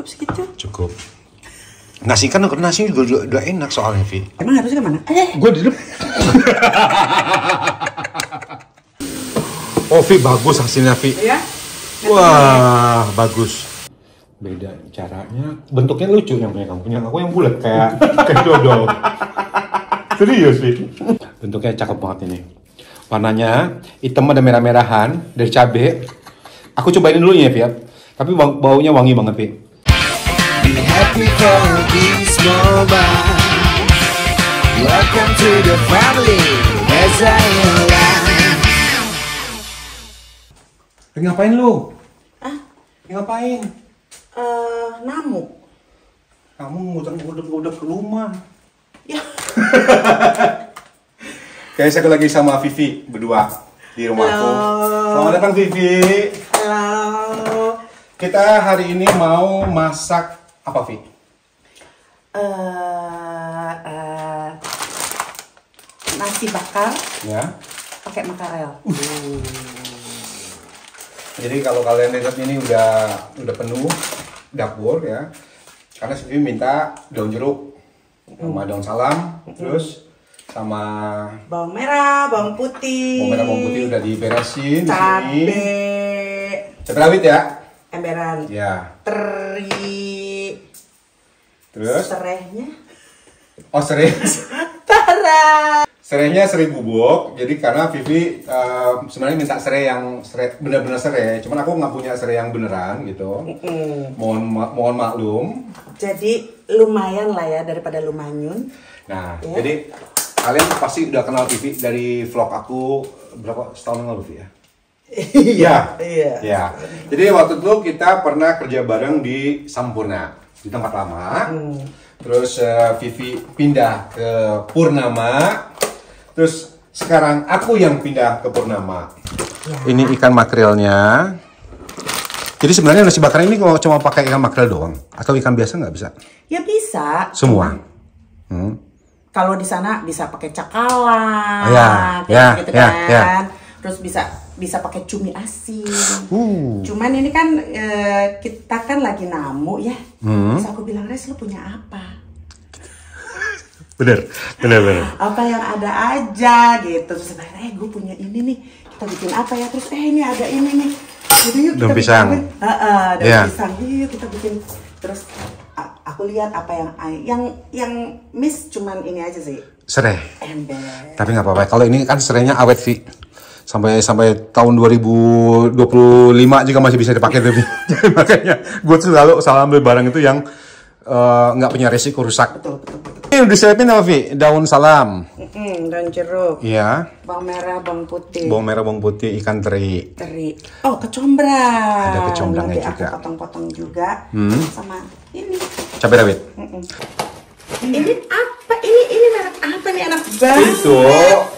cukup segitu. Cukup. Nasi kan nasi juga udah enak soalnya, Vi. Emang harusnya kemana? Gue di depan. Oh, Vi, bagus hasilnya, Vi. Iya? Wah, bagus. Beda caranya. Bentuknya lucu yang punya kamu. Yang aku yang bulat kayak dodol. Serius, Vi. Bentuknya cakep banget ini. Warnanya hitam ada merah-merahan dari cabe. Aku cobain dulu ya, Vi. Tapi baunya wangi banget, Vi. Be happy for this moment. Welcome to the family. As I am. Ngapain lu? Ah? Ngapain? Namu. Kamu ngudak ke rumah. Ya. Kayak saya lagi sama Vivi berdua di rumahku. Selamat datang, Vivi. Halo. Kita hari ini mau masak apa, Vi? Nasi bakar Ya. pakai makarel. Jadi kalau kalian lihat ini udah penuh dapur ya. Karena Vivi minta daun jeruk sama daun salam, terus sama Bawang merah, bawang putih. bawang merah, bawang putih udah diberesin di sini. Cabe. Cabai rawit ya. Emberan. Ya. Teri. Terus Serehnya. oh, serai. Tara. Serainya serai bubuk. Jadi karena Vivi sebenarnya minta serai yang benar-benar serai. Cuman aku nggak punya serai yang beneran gitu. Mohon maklum. Jadi lumayan lah ya daripada lumanyun. Nah, Ya. jadi kalian pasti udah kenal Vivi dari vlog aku berapa tahun yang lalu, Vi ya? Iya. Iya. Ya. Jadi waktu itu kita pernah kerja bareng di Sampurna di tempat lama. Terus Vivi pindah ke Purnama. Terus sekarang aku yang pindah ke Purnama. Ya. Ini ikan makrelnya. Jadi sebenarnya nasi bakar ini kalau cuma pakai ikan makrel doang atau ikan biasa nggak bisa? Ya bisa. Semua. Kalau di sana bisa pakai cakalang, Ya, gitu ya, kan. ya. Terus bisa pakai cumi asin. Cuman ini kan kita kan lagi namu ya. Terus aku bilang, Res, lu punya apa? Bener. Apa yang ada aja gitu. Terus sebenarnya gue punya ini nih. Kita bikin apa ya? Terus ini ada ini nih. Jadi yuk kita Daun pisang. daun pisang. Yuk kita bikin. Terus aku lihat apa yang miss cuman ini aja sih. Serai. Ember. Tapi nggak apa-apa. Kalau ini kan serainya awet, Vi. Sampai tahun 2025 juga masih bisa dipakai, Vi. Jadi makanya gue selalu ambil barang itu yang nggak punya resiko rusak. Betul. Ini udah disiapin apa, Vi? Daun salam. Daun jeruk. Iya. Bawang merah, bawang putih. Bawang merah, bawang putih, ikan teri. Oh, kecombrang. Ada kecombrangnya Nanti juga. aku potong-potong juga. Sama ini. Cabai rawit. Ini apa? Ini merek apa nih, enak banget. Itu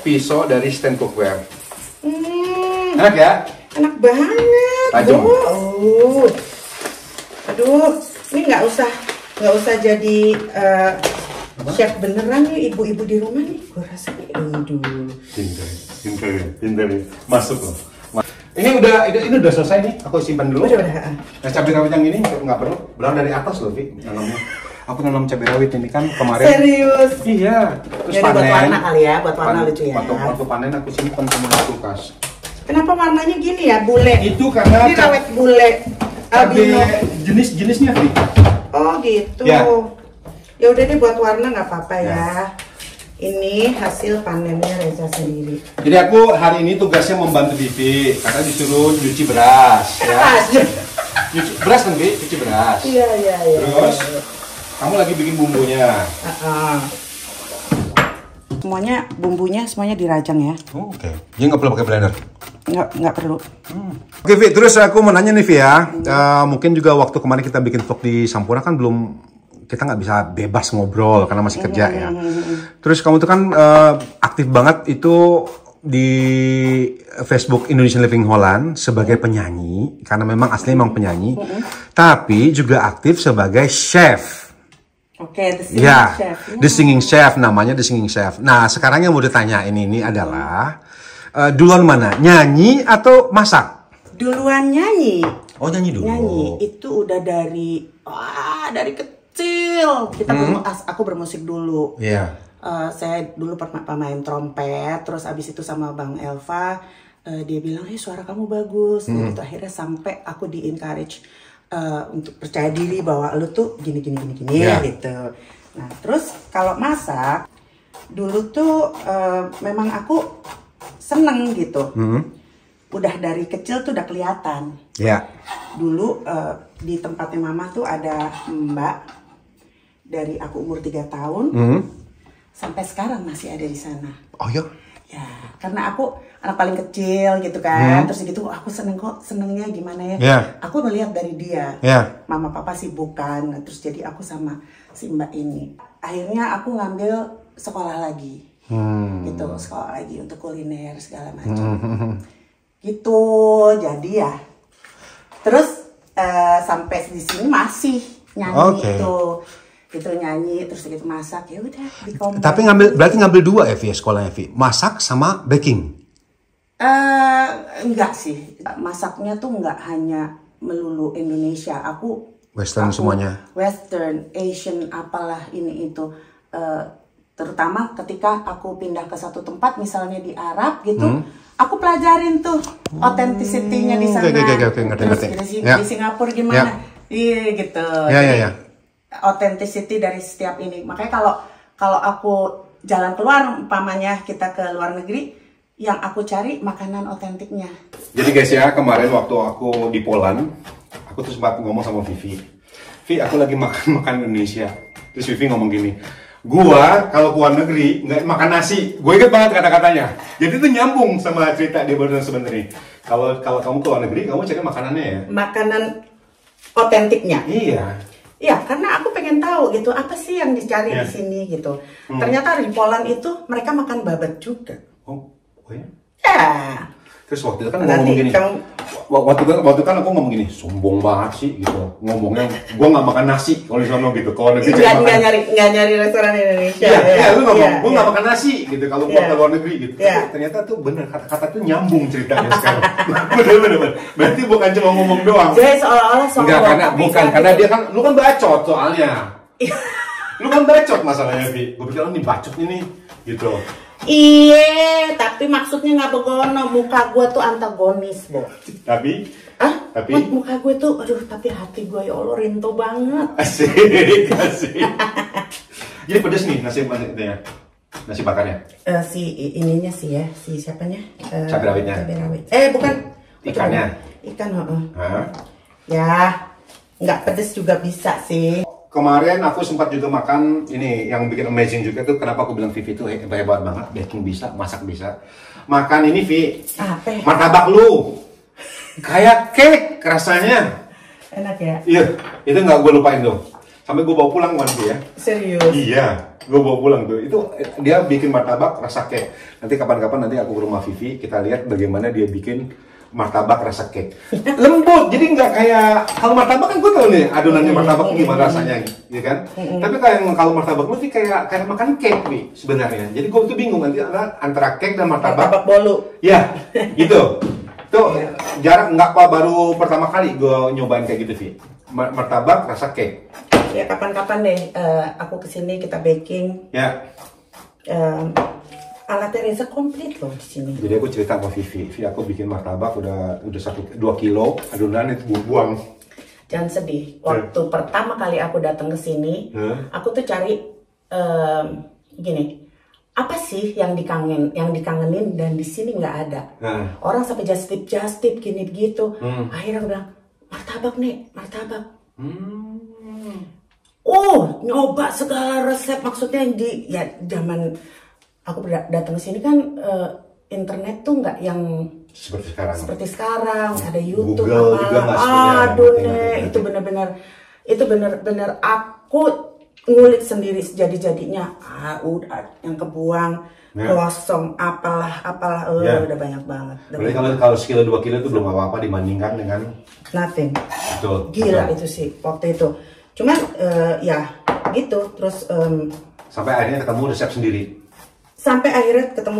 pisau dari Stand Cookware. Enak ya? Enak banget. Tajam. Aduh, ini nggak usah jadi chef beneran nih, ibu-ibu di rumah nih. Gue rasa nih, aduh. Pinter. Masuk loh. Ini udah selesai nih. Aku simpan dulu. Udah. Nah, cabai rawit yang ini nggak perlu. Benar dari atas loh, Vi. Nanamnya. Aku nanam cabai rawit ini kan kemarin. Serius? Iya. Terus Jadi panen. buat warna kali ya, buat warna lucu ya. Waktu panen aku simpan semua di kulkas. Kenapa warnanya gini ya, bule? Itu karena ini rawit bule. Albino. Jenisnya, Vi. Oh gitu. Ya. Ya udah deh, buat warna nggak apa-apa ya. Ini hasil panennya Reza sendiri. Jadi aku hari ini tugasnya membantu Vivi karena disuruh nyuci beras, ya. Nyuci beras kan, Vi? Cuci beras. Iya. Terus kamu lagi bikin bumbunya. Semuanya bumbunya semuanya dirajang ya. Oh, oke. Jadi nggak perlu pakai blender. Nggak perlu. Oke, Vi. Terus aku mau nanya nih, Vi ya. Mungkin juga waktu kemarin kita bikin vlog di Sampurna kan kita nggak bisa bebas ngobrol karena masih kerja ya. Terus kamu tuh kan aktif banget itu di Facebook Indonesian Living Holland sebagai penyanyi karena memang aslinya memang penyanyi, tapi juga aktif sebagai chef. Oke, The Singing Chef. The Singing Chef, namanya The Singing Chef. Nah, sekarang yang mau ditanya ini adalah duluan mana? Nyanyi atau masak? Duluan nyanyi. Oh, nyanyi dulu. Nyanyi itu udah dari kecil. Aku bermusik dulu. Iya. Saya dulu pemain trompet, terus abis itu sama Bang Elva, dia bilang, suara kamu bagus. Gitu. Akhirnya sampai aku di encourage untuk percaya diri bahwa lu tuh gini gitu. Nah terus kalau masak, dulu tuh memang aku seneng gitu. Udah dari kecil tuh udah kelihatan. Iya. Dulu di tempatnya mama tuh ada mbak, dari aku umur 3 tahun. Sampai sekarang masih ada di sana. Oh ya? Ya, karena aku anak paling kecil gitu kan. Terus gitu aku senengnya gimana ya. Yeah. Aku melihat dari dia. Yeah. Mama papa sibuk kan. Terus jadi aku sama si mbak ini. Akhirnya aku ngambil sekolah lagi. Gitu, sekolah lagi untuk kuliner segala macam. Gitu, jadi ya. Terus sampai di sini masih nyanyi itu nyanyi, terus gitu masak, ya udah di komplek. Tapi berarti ngambil 2 ya, Vi, sekolahnya, Vi? Masak sama baking? Enggak sih, masaknya tuh enggak hanya melulu Indonesia, aku Western semuanya? Western, Asian, apalah ini itu. Terutama ketika aku pindah ke satu tempat, misalnya di Arab gitu, aku pelajarin tuh authenticity-nya di sana. Oke, ngerti. Di Singapura gimana? Iya gitu. Iya. Authenticity dari setiap ini. Makanya kalau aku jalan keluar, umpamanya kita ke luar negeri, yang aku cari makanan otentiknya. Jadi guys ya, kemarin waktu aku di Poland, aku tuh sempat ngomong sama Vivi. Vi, aku lagi makan Indonesia. Terus Vivi ngomong gini, gua kalau ke luar negeri nggak makan nasi. Gue inget banget kata-katanya. Jadi itu nyambung sama cerita dia barusan sebenarnya. Kalau kamu ke luar negeri, kamu cari makanannya ya. Makanan otentiknya. Iya. Ya, karena aku pengen tahu gitu, apa sih yang dicari di sini gitu. Ternyata di Poland itu mereka makan babat juga. Oh ya? Ya. Terus waktu itu kan ngomong gini, waktu kan aku ngomong gini, sombong banget sih gitu. Ngomongnya, gua nggak makan nasi kalau di sana gitu. Kalau negeri nggak nyari restoran Indonesia. Iya, lu ngomong, gua nggak makan nasi gitu kalau gua ke luar negeri gitu. Ternyata tuh bener, kata-kata tuh nyambung ceritanya sekarang. Bener. Berarti bukan cuma ngomong doang. Jadi seolah-olah sombong. Bukan, karena dia kan, lu kan bacot soalnya. Lu kan bacot masalahnya, Vi. Gua pikir lu nih bacot ini gitu. Iya, tapi maksudnya nggak begono. Muka gue tuh antagonis, Bo. Tapi? Muka gue tuh, aduh, tapi hati gue ya Allah rinto banget. Asik. Jadi pedes nih nasi bakarnya. Ininya sih ya, si siapanya? Cabai rawitnya. Bukan. Ikannya. Ikan, Ya, nggak pedes juga bisa sih. Kemarin aku sempat juga makan ini yang bikin amazing juga tuh, kenapa aku bilang Vivi tuh hebat banget, baking bisa, masak bisa. Makan ini, Vi, martabak lu kayak cake rasanya. Enak ya? Iya, itu nggak gue lupain tuh. Sampai gue bawa pulang nanti ya. Serius? Iya, gue bawa pulang tuh. Itu dia bikin martabak rasa cake. Nanti kapan-kapan nanti aku ke rumah Vivi, kita lihat bagaimana dia bikin martabak rasa cake. Lembut, jadi nggak kayak, kalau martabak kan gue tau nih adonannya martabak gimana rasanya, ya kan? Tapi kalau martabak lu sih kayak makan cake nih sebenarnya. Jadi gue tuh bingung nanti antara cake dan martabak bolu. Ya, gitu. Tuh jarang, nggak baru pertama kali gue nyobain kayak gitu sih. Martabak rasa cake. Ya kapan-kapan deh aku kesini kita baking. Ya. Alatnya Reza komplit loh di sini. Jadi aku cerita sama Vivi, aku bikin martabak udah 1-2 kilo adonan itu buang. Jangan sedih. Waktu pertama kali aku datang ke sini, aku tuh cari gini, apa sih yang dikangenin dan di sini nggak ada. Orang sampai just tip gini gitu. Akhirnya aku bilang martabak nih, martabak. Nyoba segala resep, maksudnya di zaman aku datang ke sini kan internet tuh nggak yang seperti sekarang ada YouTube. Google juga itu bener-bener aku ngulik sendiri jadi-jadinya. Udah yang kebuang kosong apalah udah banyak banget. Berarti kalau sekilo 2 kilo itu belum apa-apa dibandingkan dengan nothing. Betul. Gila itu sih waktu itu. Cuman ya gitu terus sampai akhirnya ketemu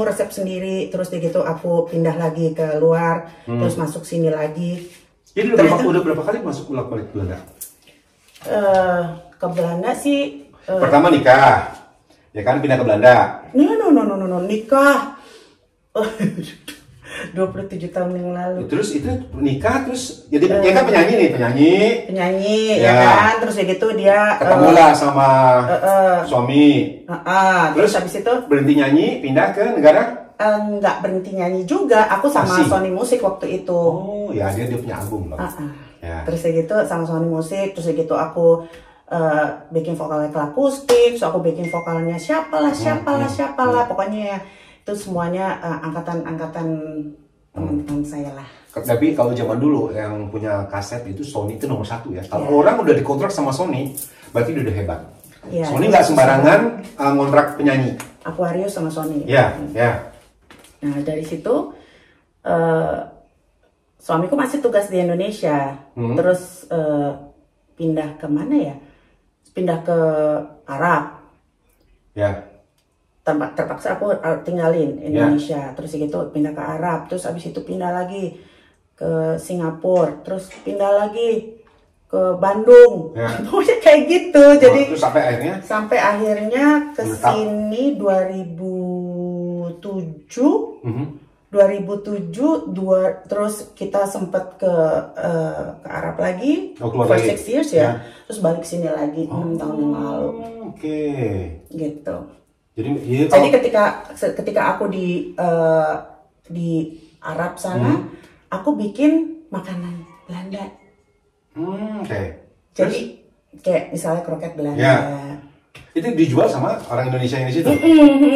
resep sendiri. Terus begitu aku pindah lagi ke luar, terus masuk sini lagi. Jadi udah berapa kali masuk bolak-balik Belanda? Ke Belanda sih. Pertama nikah, ya kan pindah ke Belanda. No, nikah. 27 tahun yang lalu. Terus itu nikah terus jadi dia kan penyanyi. Ya kan, terus ya gitu dia ketemu lah sama suami. Terus habis itu berhenti nyanyi, pindah ke negara? Nggak berhenti nyanyi juga. Aku sama Sony Music waktu itu. Oh ya, dia punya album loh. Ya. Terus ya gitu sama Sony Music, terus ya gitu aku backing vokalnya ke akustik, so aku backing vokalnya siapalah, pokoknya ya itu semuanya angkatan teman-teman saya lah. Tapi kalau zaman dulu yang punya kaset itu Sony itu nomor 1 ya. Kalau orang udah dikontrak sama Sony, berarti udah hebat. Ya, Sony nggak sembarangan ngontrak penyanyi. Aquarius sama Sony. Ya. Nah dari situ suamiku masih tugas di Indonesia, terus pindah ke mana ya? Pindah ke Arab. Ya. Terpaksa aku tinggalin Indonesia, terus gitu pindah ke Arab, terus abis itu pindah lagi ke Singapura, terus pindah lagi ke Bandung, pokoknya kayak gitu. Jadi sampai akhirnya ke sini 2007, terus kita sempat ke Arab lagi for 6 years ya, terus balik sini lagi 6 tahun yang lalu. Gitu. Jadi ketika aku di Arab sana, aku bikin makanan Belanda. Jadi kayak misalnya kroket Belanda. Itu dijual sama orang Indonesia yang di situ.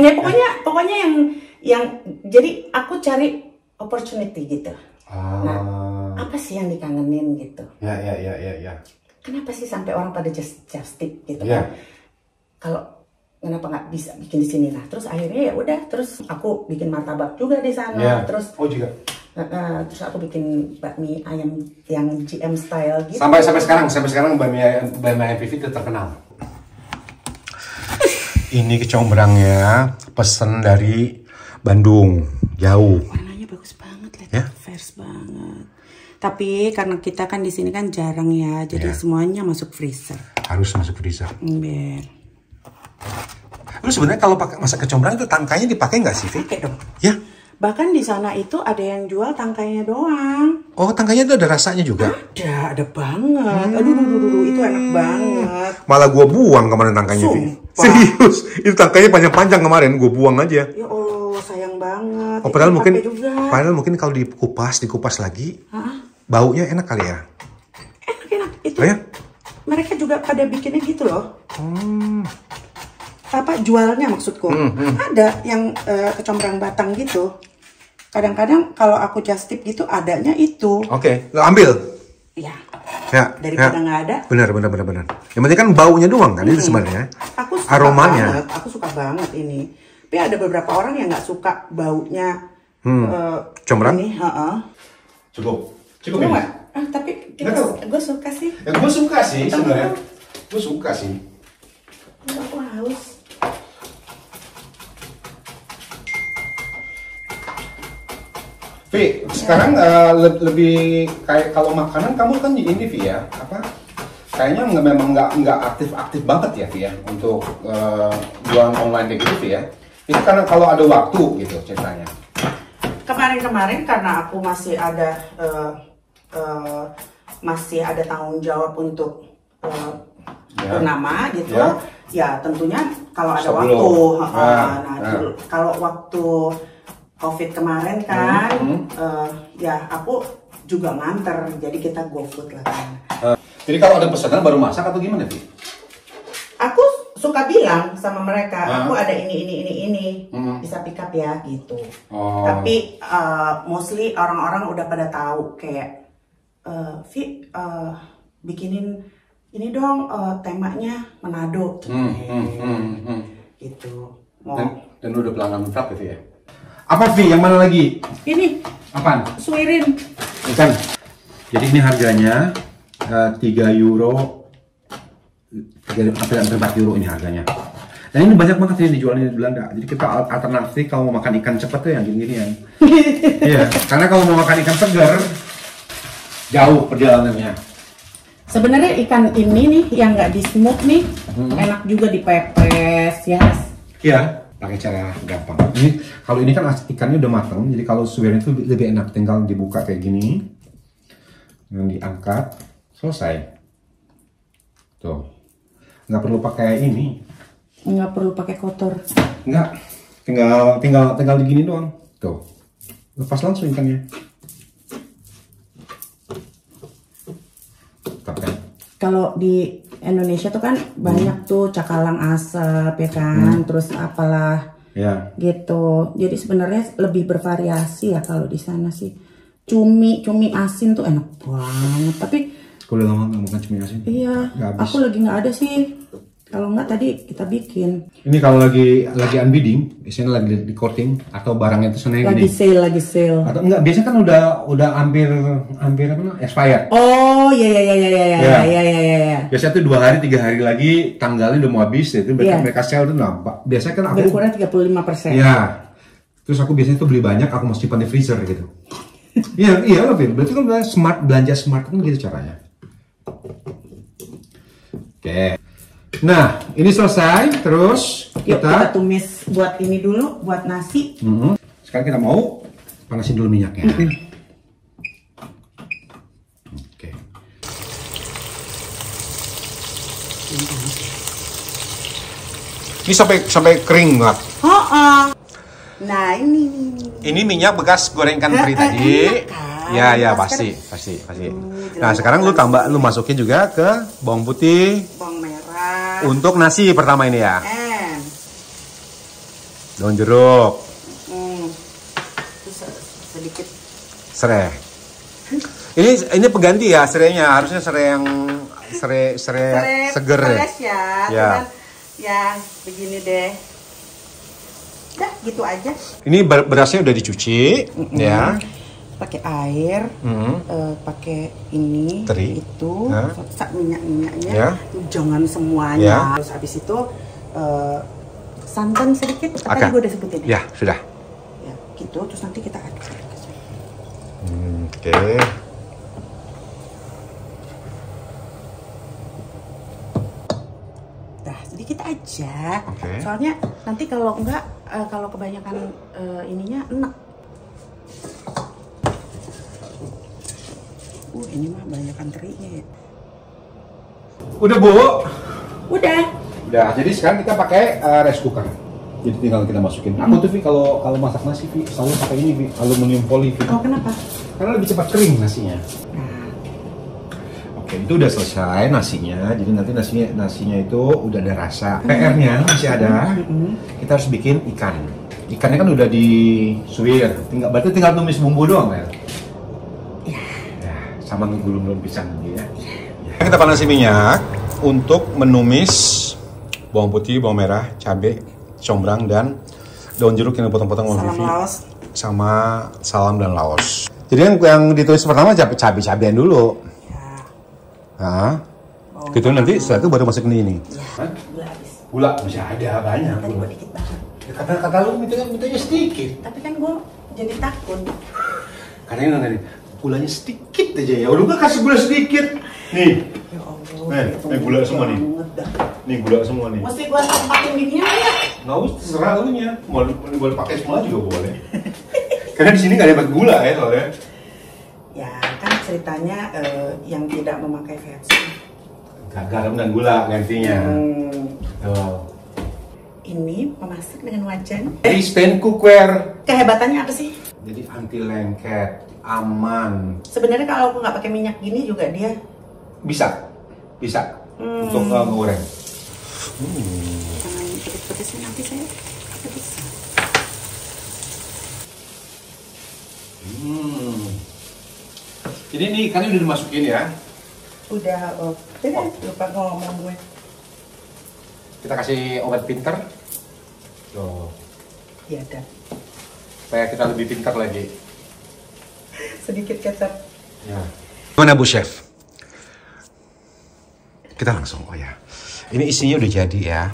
Ya pokoknya yang jadi aku cari opportunity gitu. Nah, apa sih yang dikangenin gitu? Ya. Kenapa sih sampai orang pada just tip gitu kan? Kalau kenapa nggak bisa bikin di sini? Nah, terus akhirnya ya udah, terus aku bikin martabak juga di sana. Terus juga. Terus aku bikin bakmi ayam yang GM style gitu. Sampai sekarang bakmi ayam Vivi itu terkenal. Ini kecombrangnya pesen dari Bandung, jauh. Warnanya bagus banget, fresh banget. Tapi karena kita kan di sini kan jarang ya, jadi semuanya masuk freezer. Harus masuk freezer. Lu sebenarnya kalau pakai masak kecombrang itu tangkainya dipakai nggak sih, Vi? Pakai dong. Ya. Bahkan di sana itu ada yang jual tangkainya doang. Oh, tangkainya itu ada rasanya juga? Ada banget. Aduh, itu enak banget. Malah gua buang kemarin tangkainya, Vi. Serius, itu tangkainya panjang-panjang kemarin, gua buang aja. Ya Allah, sayang banget. Oh, padahal mungkin kalau dikupas lagi, baunya enak kali ya? Enak. Itu. Mereka juga pada bikinnya gitu loh. Apa jualnya maksudku? Ada yang kecombrang batang gitu. Kadang-kadang kalau aku just tip gitu adanya itu. Oke, lo ambil. Ya. Daripada nggak ada. Benar. Yang penting kan baunya doang kan itu sebenarnya. Aromanya. Aku suka banget ini. Tapi ada beberapa orang yang nggak suka baunya. Combrang? Ini, Cukup ini. Tapi gue suka sih. Ya, gue suka sih sebenarnya. Gue suka sih. Aku haus. Vi, sekarang lebih kayak kalau makanan kamu kan ini Vi ya, kayaknya memang nggak aktif banget ya Vi ya untuk jualan online kayak gitu Vi ya. Itu karena kalau ada waktu gitu ceritanya. Kemarin karena aku masih ada tanggung jawab untuk bernama gitu. Ya tentunya kalau ada waktu. Kalau waktu COVID kemarin kan, ya aku juga nganter, jadi kita GoFood lah kan. Jadi kalau ada pesanan baru masak atau gimana sih? Aku suka bilang sama mereka, aku ada ini, bisa pick up ya gitu. Tapi mostly orang-orang udah pada tahu kayak, Vi, bikinin ini dong temanya Manado, gitu. Dan udah pelanggan tetap gitu ya? Apa Vi? Yang mana lagi? Ini. Apaan? Suirin. Bukan. Jadi ini harganya 3 euro, 4 euro ini harganya. Dan ini banyak banget yang dijual di Belanda. Jadi kita alternatif kalau mau makan ikan cepet tuh yang gini-ginian. Iya. Karena kalau mau makan ikan segar, Jauh perjalanannya. Sebenarnya ikan ini nih yang nggak di smoke nih enak juga dipepes ya. Iya, pakai cara gampang. Ini kalau ini kan ikannya udah matang, jadi kalau suwir itu lebih enak, tinggal dibuka kayak gini, dan diangkat, selesai. Tuh, nggak perlu pakai ini. Nggak perlu pakai kotor. Nggak, tinggal digini doang. Tuh, lepas langsung ikannya. Kalau di Indonesia tuh kan banyak tuh cakalang asap ya kan, terus apalah gitu. Jadi sebenarnya lebih bervariasi ya kalau di sana sih. Cumi asin tuh enak banget. Tapi aku udah lama nggak makan cumi asin. Iya, aku lagi nggak ada sih. Kalau nggak tadi kita bikin. Ini kalau lagi unbidding, biasanya lagi di courting atau barangnya itu seneng lagi gini. Lagi sale. Atau enggak, biasanya kan udah hampir apa namanya, expired. Oh, iya. Biasanya tuh 2 hari 3 hari lagi tanggalnya udah mau habis, itu berarti mereka sale tuh nampak. Biasanya kan aku berkurang 35%. Iya. Terus aku biasanya tuh beli banyak, aku mesti simpan di freezer gitu. Iya loh, Vin. Berarti kan belanja smart kan gitu caranya. Oke. Nah, ini selesai. Terus kita tumis buat ini dulu, buat nasi. Sekarang kita mau panasin dulu minyaknya. Oke. Ini sampai kering banget. Nah, ini. Ini minyak bekas goreng ikan teri tadi. Kan? Ya, pasti. Nah, sekarang lu masukin juga ke bawang putih. Bawang merah. Untuk nasi pertama ini ya. Daun jeruk. Sedikit. Serai. Ini pengganti ya serainya. Harusnya serai yang serai seger ya. Ya, begini deh. Udah, gitu aja. Ini berasnya udah dicuci ya. Pakai air, pakai ini, teri itu, sak minyaknya, jangan semuanya. Terus habis itu santan sedikit, tadi gue udah sebutin ya. Sudah. Ya, gitu. Terus nanti kita aduk. Oke. Nah, sedikit aja. Soalnya nanti kalau enggak, kalau kebanyakan ininya enak. Ini mah banyakan terinya ya. Udah, Bu? Udah. Jadi sekarang kita pakai rice cooker. Jadi tinggal kita masukin. Aku tuh kalau masak nasi selalu pakai ini, aluminium foil. Oh, kenapa? Karena lebih cepat kering nasinya. Oke, itu udah selesai nasinya. Jadi nanti nasinya itu udah ada rasa. PR-nya masih ada. Kita harus bikin ikan. Ikannya kan udah disuir. Berarti tinggal tumis bumbu doang ya. Sama gulung-gulung pisang ya. Kita panasi minyak untuk menumis bawang putih, bawang merah, cabai, combrang dan daun jeruk yang dipotong-potong sama Vivi. Sama salam dan laos. Jadi yang ditulis pertama cabai-cabian dulu. Nah, gitu nanti setelah itu baru masukin ini. Gula habis. Gula masih ada banyak. Tadi gue dikit banget. Kata lu mintanya sedikit. Tapi kan gue jadi takut. Karena ini gulanya sedikit aja ya. Udah gak kasih gula sedikit. Nih. Ya Allah. Nih gula semua nih. Nih gula semua nih. Mesti gua tempatin gininya ya? Nggak usah, terserah lu nya. Mau pakai semua juga boleh. Karena di sini nggak ada gula ya soalnya. Ya kan ceritanya yang tidak memakai versi. Garam dan gula gantinya. Ini memasak dengan wajan. Instant cookware. Kehebatannya apa sih? Jadi anti lengket, aman. Sebenarnya kalau aku nggak pakai minyak gini juga dia bisa untuk ngoreng. Jangan pedes-pedesnya nanti saya kepedesan. Jadi nih ikannya udah dimasukin ya? Udah, lupa ngomong gue. Kita kasih obat pinter. Tuh. Iya dah. Supaya kita lebih pintar lagi. Sedikit kecap. Ya. Gimana Bu Chef? Kita langsung, oh ya. Ini isinya udah jadi ya.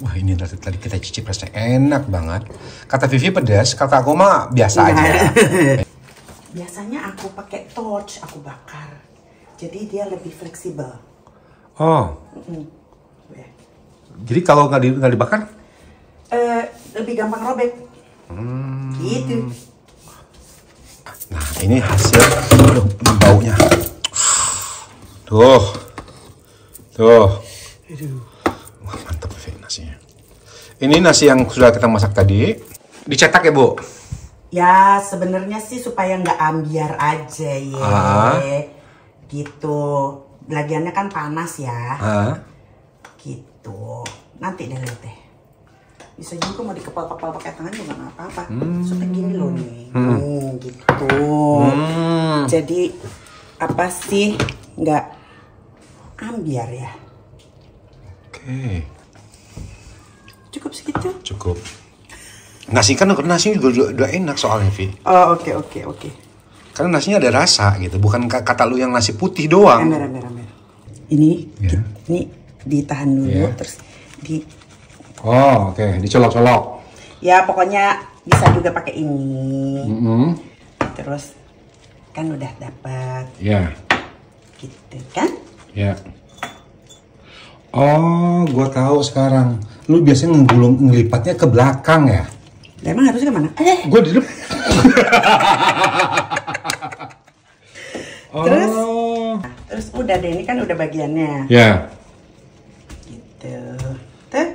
Wah ini tadi kita cicip rasanya enak banget. Kata Vivi pedas, kata aku mah biasa aja. Biasanya aku pakai torch, aku bakar. Jadi dia lebih fleksibel. Oh. Jadi kalau nggak dibakar? Lebih gampang robek. Gitu. Nah, ini hasil. Aduh, ini baunya. Tuh. Wah, mantap nasinya. Ini nasi yang sudah kita masak tadi. Dicetak ya, Bu? Ya, sebenarnya sih supaya nggak ambiar aja ya. Gitu. Lagiannya kan panas ya. Gitu. Nanti deh lihat deh. Bisa juga mau dikepal-kepal pakai tangan juga nggak apa-apa. Supaya gini loh nih. Gitu. Jadi apa sih nggak ambiar ya? Oke. Cukup segitu? Cukup. Nasi juga udah enak soalnya, Vi. Oh, oke. Karena nasinya ada rasa gitu, bukan kata lu yang nasi putih doang. Ember. Ini ditahan dulu, terus di. Oh, oke. Dicolok-colok. Ya, pokoknya bisa juga pakai ini. Terus kan udah dapat. Ya. Gitu kan? Ya. Oh, gua tahu sekarang. Lu biasanya ngelipatnya ke belakang ya? Emang harusnya kemana? Gua di depan. Terus udah deh, ini kan udah bagiannya. Ya. Gitu. Tuh.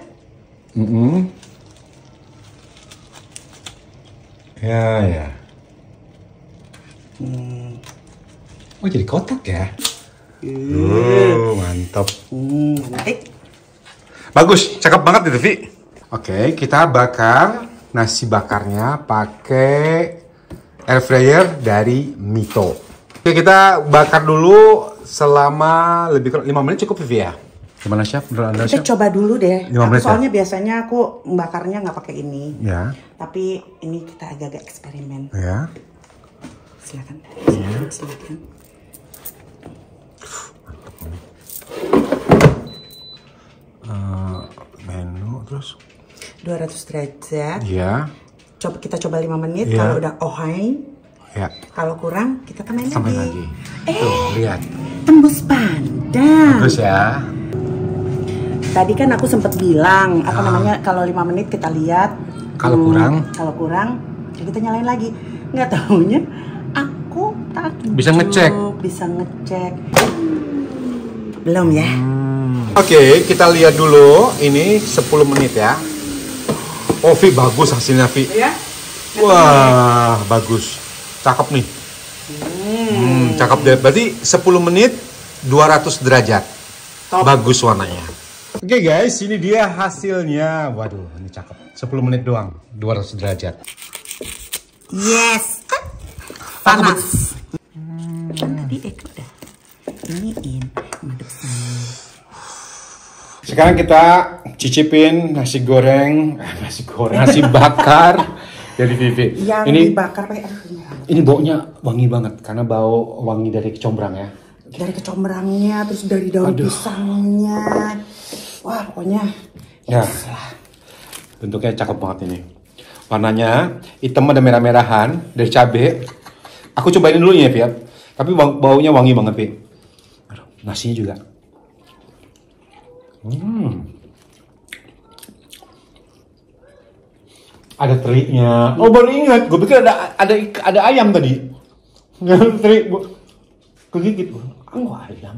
Ya. Oh, jadi kotak ya? Mantap. Menarik. Bagus, cakep banget itu, Vi. Oke, kita bakar nasi bakarnya pakai air fryer dari Mito. Oke, kita bakar dulu selama lebih kurang 5 menit cukup, Vi ya? Gimana, Chef? Kita coba dulu deh. 5 menit soalnya biasanya aku bakarnya nggak pakai ini. Ya. Tapi ini kita agak-agak eksperimen. Ya. Silakan. Menu terus 200 derajat. Iya. Kita coba 5 menit. Iya. Kalau udah ohain, ya. Kalau kurang kita tambahin lagi. Tuh, lihat. Tembus pandang. Bagus ya. Tadi kan aku sempat bilang kalau 5 menit kita lihat. Kalau kurang, ya kita nyalain lagi. Nggak taunya aku bisa ngecek. Belum ya? Oke, kita lihat dulu. Ini 10 menit ya. Oh, Vi, bagus hasilnya, Vi. Ya? Wah, bagus. Cakep nih. Cakep deh. Berarti 10 menit 200 derajat. Top. Bagus warnanya. Oke guys, ini dia hasilnya. Waduh, ini cakep. 10 menit doang, 200 derajat. Yes. Panas. Tadi udah. Iniin. Sekarang kita cicipin nasi bakar dari Vivi. Yang ini dibakar pakai ini baunya wangi banget karena bau wangi dari kecombrang ya. Dari kecombrangnya, terus dari daun pisangnya. Wah, pokoknya ya. Bentuknya cakep banget ini. Warnanya hitam ada merah-merahan dari cabe. Aku cobain dulu ya, Pi. Tapi baunya wangi banget, Pi. Nasinya juga. Ada teriknya. Oh, baru ingat. Gue pikir ada ayam tadi. Terik. Kegigit. Oh, ayam.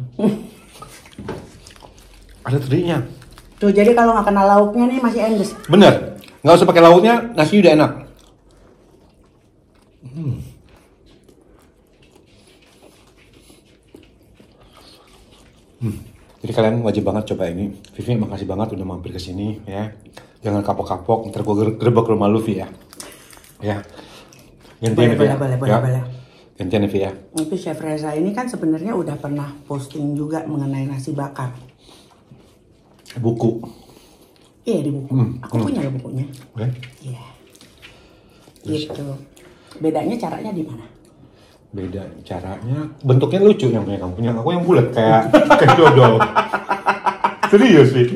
Ada teriknya. Tuh, jadi kalau nggak kena lauknya nih masih endes. Bener. Nggak usah pakai lauknya, nasi udah enak. Jadi kalian wajib banget coba ini. Vivi, makasih banget udah mampir ke sini ya. Jangan kapok-kapok, ntar gue gerebek rumah lu, Vi ya. Ya. Gantian, Vi ya. Boleh. Gantian, Vi ya. Itu Chef Reza ini kan sebenarnya udah pernah posting juga mengenai nasi bakar. Buku. Iya, di buku. Aku punya loh bukunya. Oke. Iya. Gitu. Bedanya caranya di mana? Beda caranya, bentuknya lucu yang punya kamu. Punya aku yang bulat kayak dodol. Serius, Vi.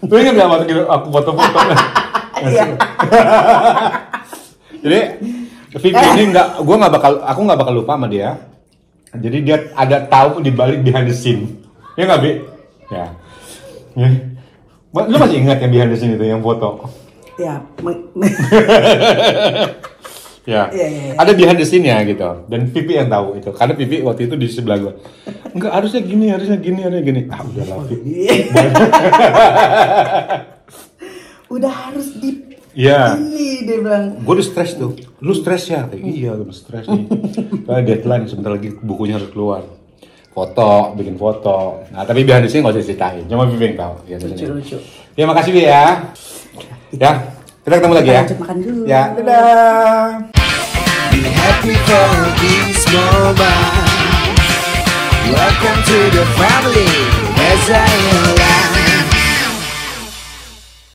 Lu ingat gak waktu aku foto-foto? Iya. Jadi Vivi ini aku nggak bakal lupa sama dia. Jadi dia ada tahu di balik behind the scene. Ya nggak, Bi? Ya. Lu masih ingat yang behind the scene itu, yang foto? Ya. Ya. Iya. Ada behind the scene-nya gitu. Dan Vivi yang tahu itu. Karena Vivi waktu itu di sebelah gua. Enggak, harusnya gini. Ah, udahlah, Vivi. Udah harus di Iya. Ini dia bilang. Gue udah stres tuh. Lu stres ya? Kayak, iya, gue stres nih. Karena deadline sebentar lagi bukunya harus keluar. Bikin foto. Nah, tapi behind the scene nggak usah ceritain. Cuma Vivi yang tahu. Lucu. Ya, makasih, Bi ya. Ya, kita ketemu lagi ya. Lanjut makan dulu. Ya, dadah. Be happy for this moment. Welcome to the family, as I am alive.